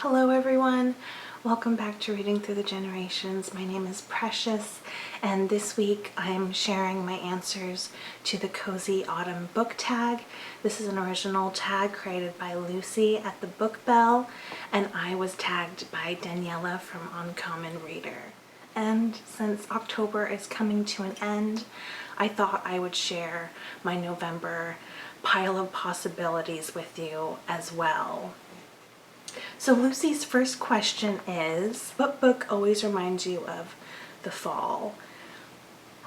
Hello everyone, welcome back to Reading Through the Generations. My name is Precious, and this week I'm sharing my answers to the Cozy Autumn book tag. This is an original tag created by Lucy at the Book Bell, and I was tagged by Daniela from Uncommon Reader. And since October is coming to an end, I thought I would share my November pile of possibilities with you as well. So Lucy's first question is, what book always reminds you of the fall?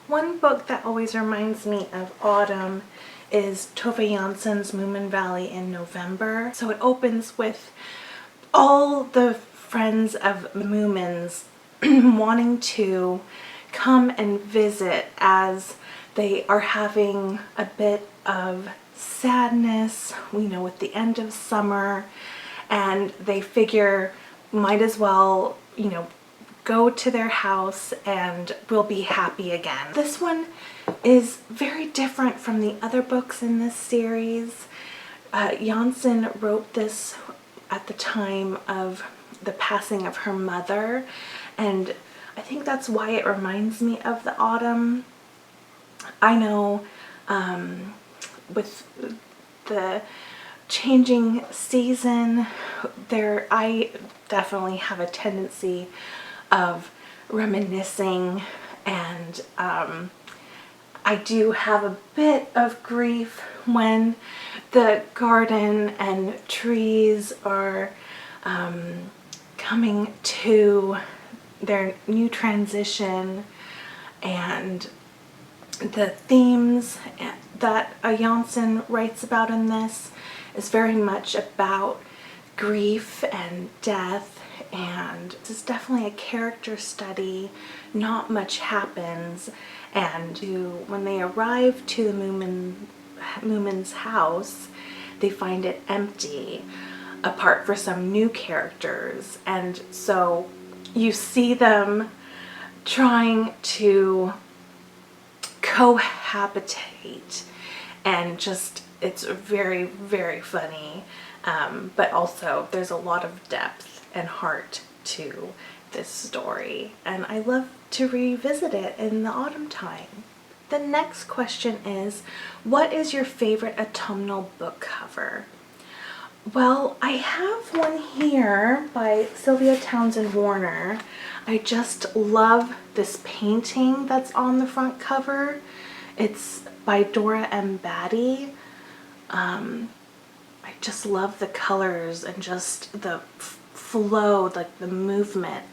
One book that always reminds me of autumn is Tove Jansson's Moomin Valley in November. So it opens with all the friends of Moomins wanting to come and visit as they are having a bit of sadness, with the end of summer. And they figure might as well, go to their house and we'll be happy again. This one is very different from the other books in this series. Jansson wrote this at the time of the passing of her mother, and I think that's why it reminds me of the autumn. I know with the changing season, I definitely have a tendency of reminiscing, and I do have a bit of grief when the garden and trees are coming to their new transition, and the themes that Jansson writes about in this is very much about grief and death, and this is definitely a character study. Not much happens, and when they arrive to the Moomin's house, they find it empty apart for some new characters, and so you see them trying to cohabitate, and it's very, very funny, but also there's a lot of depth and heart to this story, and I love to revisit it in the autumn time. The next question is, what is your favorite autumnal book cover? Well, I have one here by Sylvia Townsend Warner. I just love this painting that's on the front cover. It's by Dora M. Batty. I just love the colors and just the flow, like the movement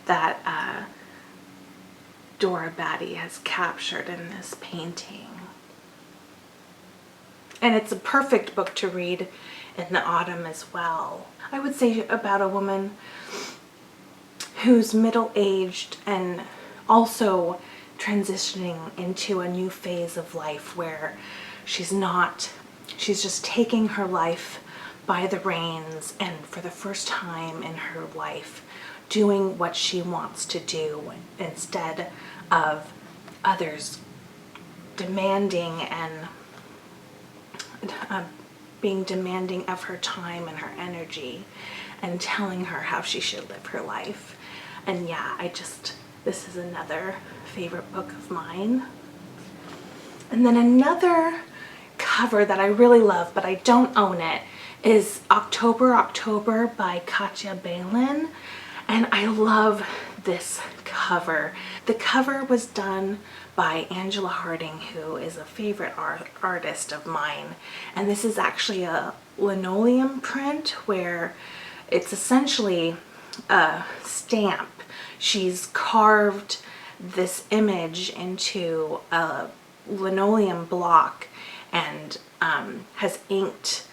that Dora Batty has captured in this painting. And it's a perfect book to read in the autumn as well. I would say about a woman who's middle-aged and also transitioning into a new phase of life where she's just taking her life by the reins, and for the first time in her life doing what she wants to do instead of others demanding and being demanding of her time and her energy and telling her how she should live her life. And yeah, this is another favorite book of mine. And then another cover that I really love, but I don't own it, is October by Katja Balin, and I love this cover. The cover was done by Angela Harding, who is a favorite artist of mine, and this is actually a linoleum print where it's essentially a stamp. She's carved this image into a linoleum block and has inked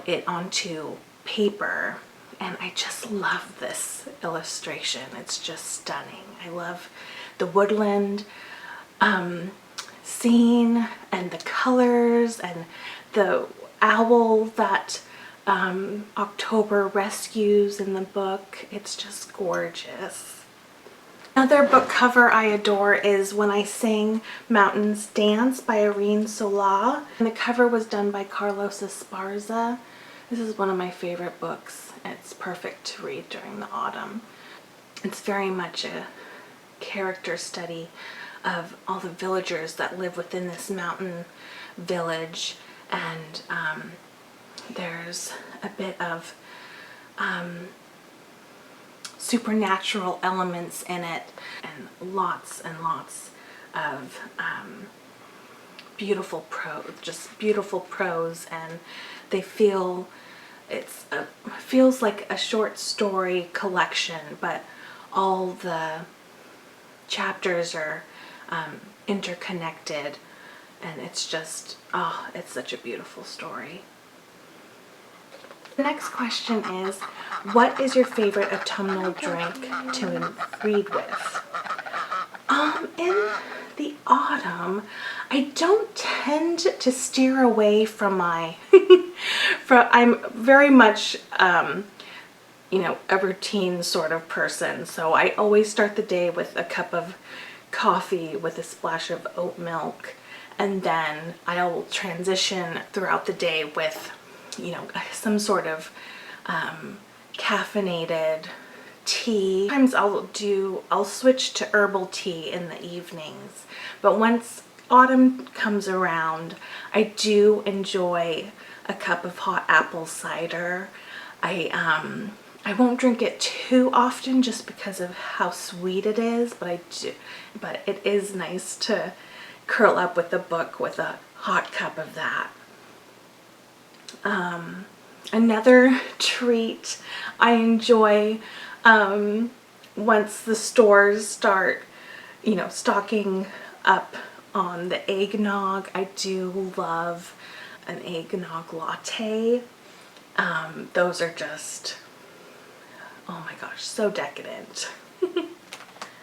it onto paper, and I just love this illustration. It's just stunning. I love the woodland scene and the colors and the owl that October rescues in the book. It's just gorgeous. Another book cover I adore is When I Sing Mountains Dance by Irene Sola. And the cover was done by Carlos Esparza. This is one of my favorite books. It's perfect to read during the autumn. It's very much a character study of all the villagers that live within this mountain village, and there's a bit of supernatural elements in it, and lots of beautiful prose, just beautiful prose, and they feel feels like a short story collection, but all the chapters are interconnected, and it's just, oh, it's such a beautiful story. The next question is, what is your favorite autumnal drink to read with? In the autumn, I don't tend to steer away from my, I'm very much, a routine sort of person. So I always start the day with a cup of coffee with a splash of oat milk, and then I'll transition throughout the day with, some sort of caffeinated tea. Sometimes I'll switch to herbal tea in the evenings, but once autumn comes around, I do enjoy a cup of hot apple cider. I won't drink it too often just because of how sweet it is, but it is nice to curl up with a book with a hot cup of that. Another treat I enjoy, once the stores start, stocking up on the eggnog, I do love an eggnog latte. Those are just, oh my gosh, so decadent.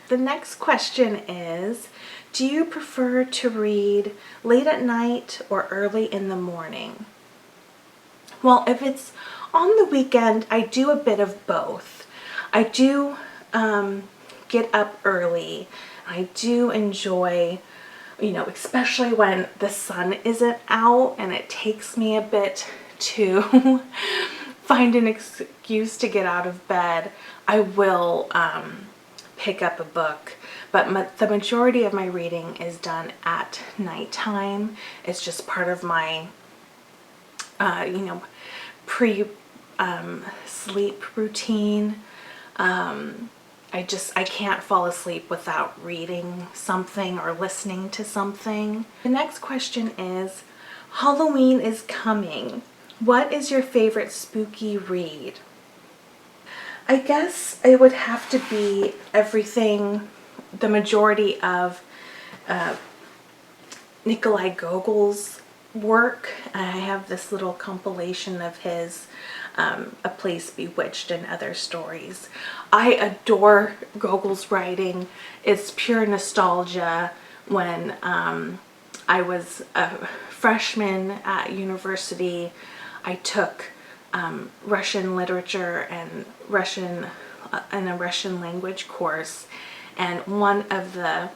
The next question is, do you prefer to read late at night or early in the morning? Well, if it's on the weekend, I do a bit of both. I do get up early. I do enjoy, especially when the sun isn't out and it takes me a bit to find an excuse to get out of bed, I will pick up a book. But the majority of my reading is done at nighttime. It's just part of my pre-sleep routine. I can't fall asleep without reading something or listening to something. The next question is, Halloween is coming. What is your favorite spooky read? I guess it would have to be everything, the majority of Nikolai Gogol's work. I have this little compilation of his, A Place Bewitched and other stories. I adore Gogol's writing. It's pure nostalgia. When I was a freshman at university, I took Russian literature and a Russian language course, and one of the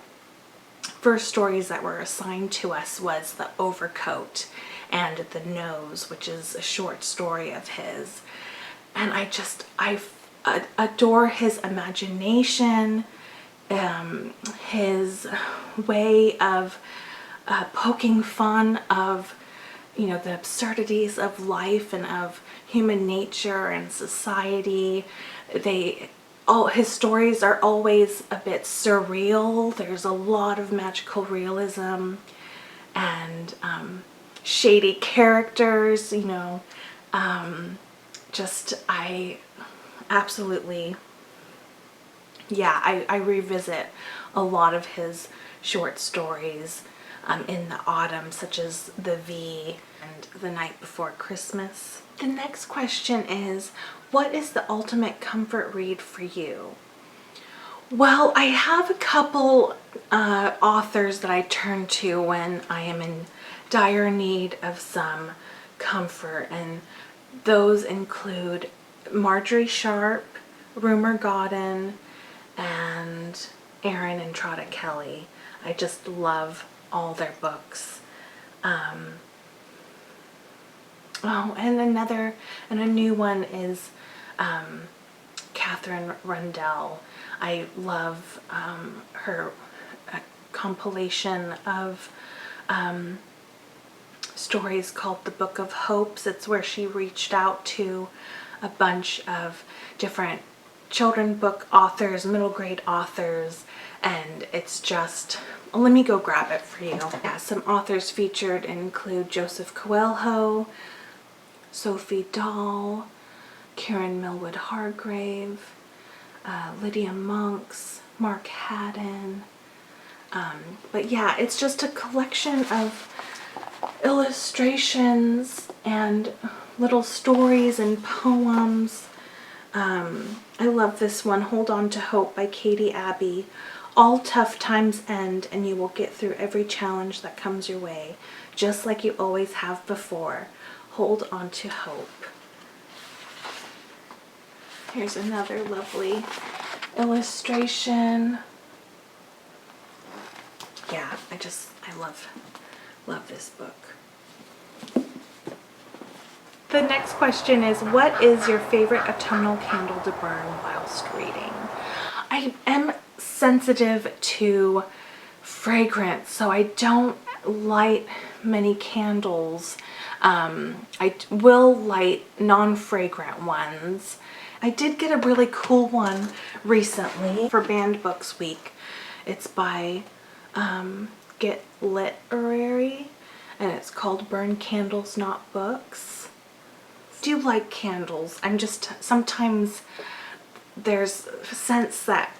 first stories that were assigned to us was The Overcoat and The Nose, which is a short story of his. And I adore his imagination, his way of poking fun of, the absurdities of life and of human nature and society. His stories are always a bit surreal. There's a lot of magical realism and shady characters, I absolutely, I revisit a lot of his short stories in the autumn, such as The V and The Night Before Christmas. The next question is, what is the ultimate comfort read for you? Well, I have a couple authors that I turn to when I am in dire need of some comfort, and those include Marjorie Sharp, Rumer Godden, and Erin and Trotta Kelly. I just love all their books. Oh, and a new one is Catherine Rundell. I love her compilation of stories called The Book of Hopes. It's where she reached out to a bunch of different children book authors, middle grade authors, and it's just, let me go grab it for you. Yeah, some authors featured include Joseph Coelho, Sophie Dahl, Karen Millwood Hargrave, Lydia Monks, Mark Haddon. But yeah, it's just a collection of illustrations and little stories and poems. I love this one, Hold On to Hope by Katie Abbey. All tough times end and you will get through every challenge that comes your way, just like you always have before. Hold on to hope. Here's another lovely illustration. Yeah, I love this book. The next question is, what is your favorite autumnal candle to burn whilst reading? I am sensitive to fragrance, so I don't light many candles. I will light non-fragrant ones. I did get a really cool one recently for Banned Books Week. It's by Get Literary, and it's called Burn Candles Not Books. I do like candles. I'm just, sometimes there's scents that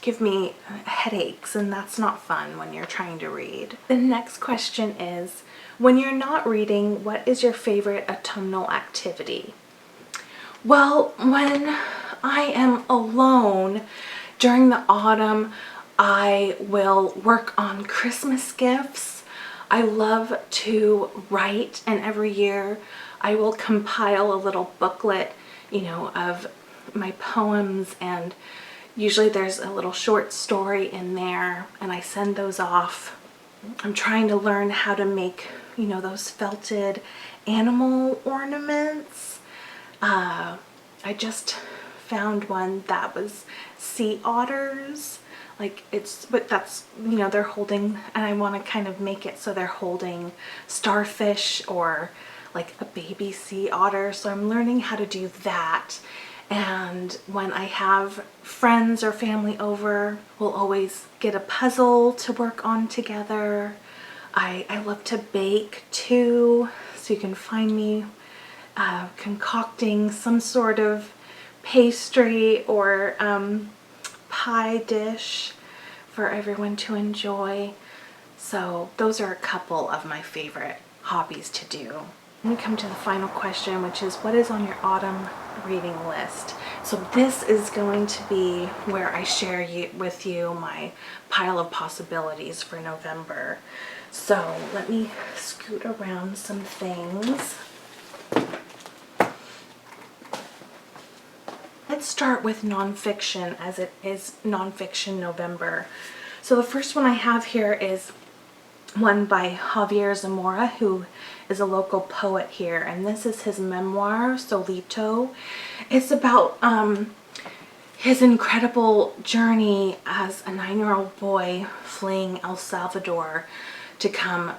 give me headaches, and that's not fun when you're trying to read. The next question is, when you're not reading, what is your favorite autumnal activity? Well, when I am alone during the autumn, I will work on Christmas gifts. I love to write, and every year I will compile a little booklet, you know, of my poems, and usually there's a little short story in there, and I send those off. I'm trying to learn how to make, you know, those felted animal ornaments. I just found one that was sea otters. Like but that's, you know, they're holding, and I want to kind of make it so they're holding starfish or like a baby sea otter. So I'm learning how to do that. And when I have friends or family over, we'll always get a puzzle to work on together. I love to bake too, so you can find me concocting some sort of pastry or pie dish for everyone to enjoy. So those are a couple of my favorite hobbies to do. Then we come to the final question, which is, what is on your autumn reading list? So this is going to be where I share with you my pile of possibilities for November. So let me scoot around some things. Let's start with nonfiction, as it is Nonfiction November. So the first one I have here is one by Javier Zamora, who is a local poet here, and this is his memoir, Solito. It's about his incredible journey as a 9-year-old boy fleeing El Salvador to come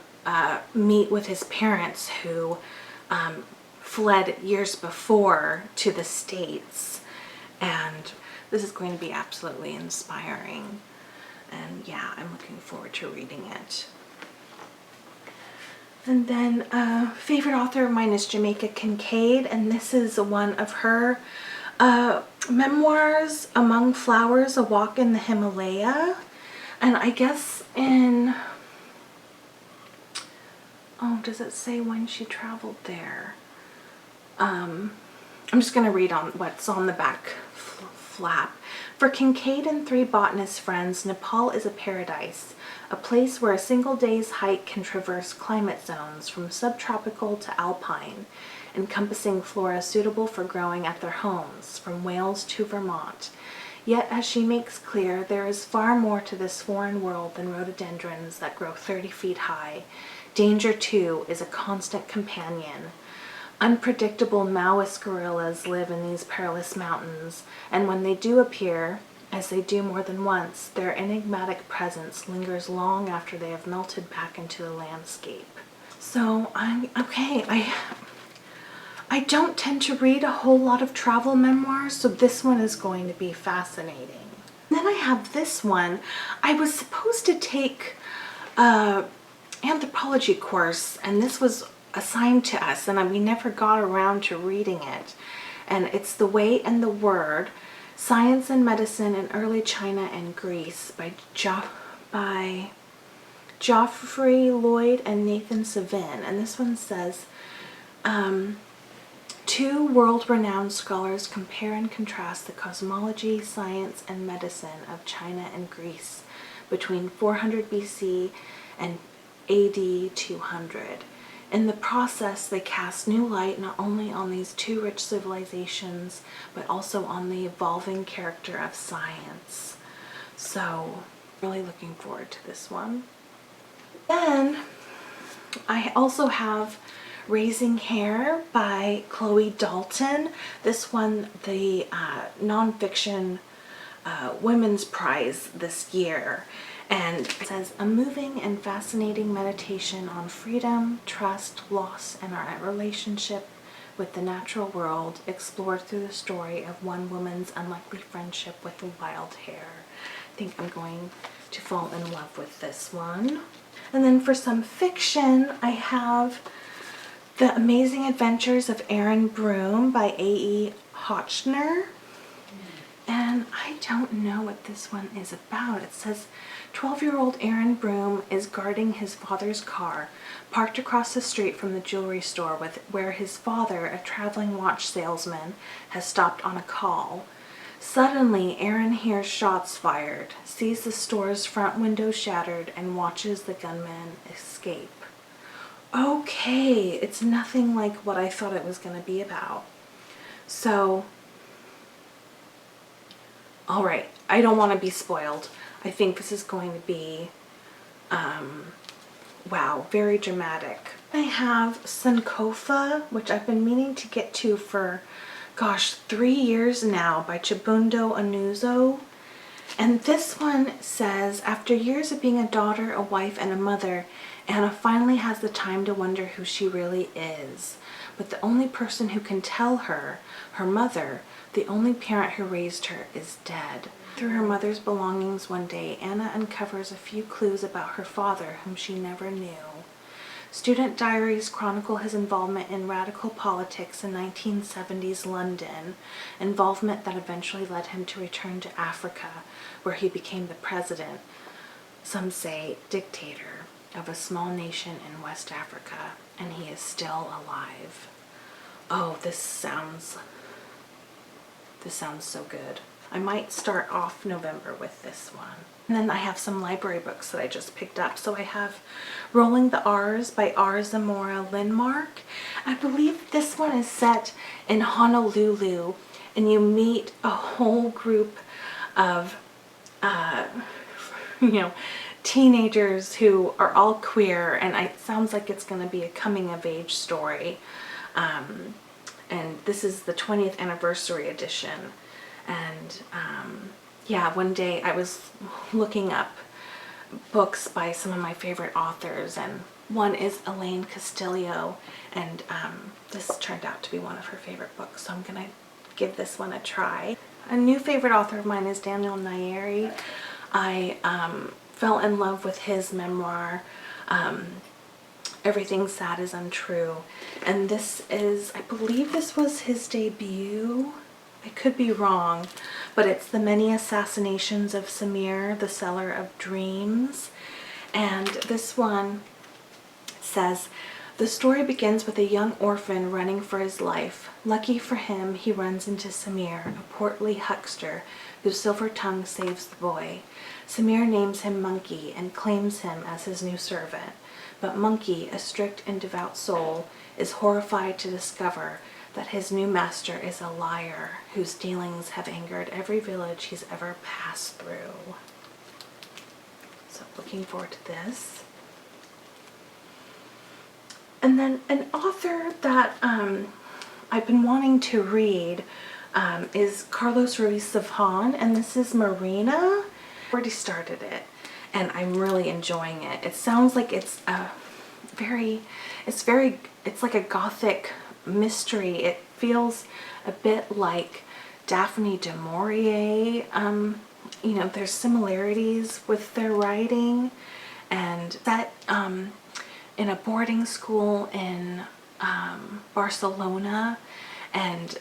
meet with his parents, who fled years before to the States. And this is going to be absolutely inspiring. And yeah, I'm looking forward to reading it. And then a favorite author of mine is Jamaica Kincaid, and this is one of her memoirs, Among Flowers, A Walk in the Himalaya. And I guess in, oh, does it say when she traveled there? I'm just going to read on what's on the back flap. For Kincaid and 3 botanist friends, Nepal is a paradise, a place where a single day's hike can traverse climate zones from subtropical to alpine, encompassing flora suitable for growing at their homes, from Wales to Vermont. Yet, as she makes clear, there is far more to this foreign world than rhododendrons that grow 30 feet high. Danger, too, is a constant companion. Unpredictable Maoist guerrillas live in these perilous mountains, and when they do appear, as they do more than once, their enigmatic presence lingers long after they have melted back into the landscape. So I don't tend to read a whole lot of travel memoirs, so this one is going to be fascinating. Then I have this one. I was supposed to take an anthropology course, and this was assigned to us, and we never got around to reading it. And it's The Way and the Word, Science and Medicine in Early China and Greece by Geoffrey Lloyd and Nathan Savin. And this one says, two world-renowned scholars compare and contrast the cosmology, science, and medicine of China and Greece between 400 BC and AD 200. In the process, they cast new light not only on these two rich civilizations, but also on the evolving character of science. So, really looking forward to this one. Then, I also have Raising Hair by Chloe Dalton. This won the nonfiction Women's Prize this year. And it says, a moving and fascinating meditation on freedom, trust, loss, and our relationship with the natural world, explored through the story of one woman's unlikely friendship with the wild hare. I think I'm going to fall in love with this one. And then for some fiction, I have The Amazing Adventures of Aaron Broom by A.E. Hotchner. And I don't know what this one is about. It says, 12-year-old Aaron Broom is guarding his father's car, parked across the street from the jewelry store where his father, a traveling watch salesman, has stopped on a call. Suddenly, Aaron hears shots fired, sees the store's front window shattered, and watches the gunman escape. Okay, it's nothing like what I thought it was going to be about. So, all right, I don't want to be spoiled. I think this is going to be, wow, very dramatic. I have Sankofa, which I've been meaning to get to for, 3 years now, by Chibundo Anuzo. And this one says, after years of being a daughter, a wife, and a mother, Anna finally has the time to wonder who she really is. But the only person who can tell her, her mother, the only parent who raised her, is dead. Through her mother's belongings one day, Anna uncovers a few clues about her father, whom she never knew. Student diaries chronicle his involvement in radical politics in 1970s London, involvement that eventually led him to return to Africa, where he became the president, some say dictator, of a small nation in West Africa, and he is still alive. Oh, this sounds so good. I might start off November with this one. And then I have some library books that I just picked up. So I have Rolling the R's by R. Zamora Linmark. I believe this one is set in Honolulu, and you meet a whole group of, teenagers who are all queer, and it sounds like it's going to be a coming-of-age story. And this is the 20th anniversary edition. And one day I was looking up books by some of my favorite authors, and one is Elaine Castillo, and this turned out to be one of her favorite books, so I'm gonna give this one a try. A new favorite author of mine is Daniel Nayeri. I fell in love with his memoir, Everything Sad is Untrue, and this is, I believe this was his debut. I could be wrong, but it's The Many Assassinations of Samir, the Seller of Dreams. And this one says, the story begins with a young orphan running for his life. Lucky for him, he runs into Samir, a portly huckster whose silver tongue saves the boy. Samir names him Monkey and claims him as his new servant. But Monkey, a strict and devout soul, is horrified to discover that his new master is a liar whose dealings have angered every village he's ever passed through. So looking forward to this. And then an author that I've been wanting to read is Carlos Ruiz Zafón, and this is Marina. I already started it and I'm really enjoying it. It sounds like it's it's like a gothic mystery. It feels a bit like Daphne du Maurier. You know, there's similarities with their writing, and that in a boarding school in Barcelona, and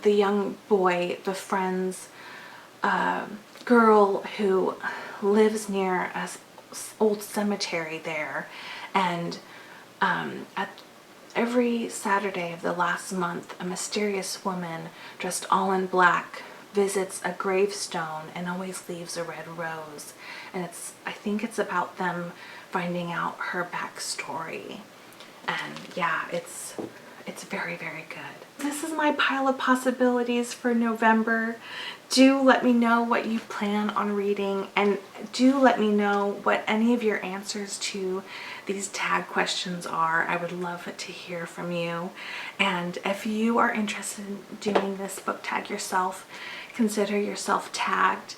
the young boy befriends a girl who lives near a old cemetery there, and at every Saturday of the last month, a mysterious woman dressed all in black visits a gravestone and always leaves a red rose. And I think it's about them finding out her backstory. And yeah, it's very, very good. This is my pile of possibilities for November. Do let me know what you plan on reading, and do let me know what any of your answers to these tag questions are. I would love to hear from you. And if you are interested in doing this book tag yourself, consider yourself tagged.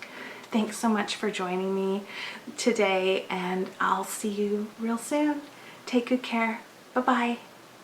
Thanks so much for joining me today, and I'll see you real soon. Take good care. Bye-bye.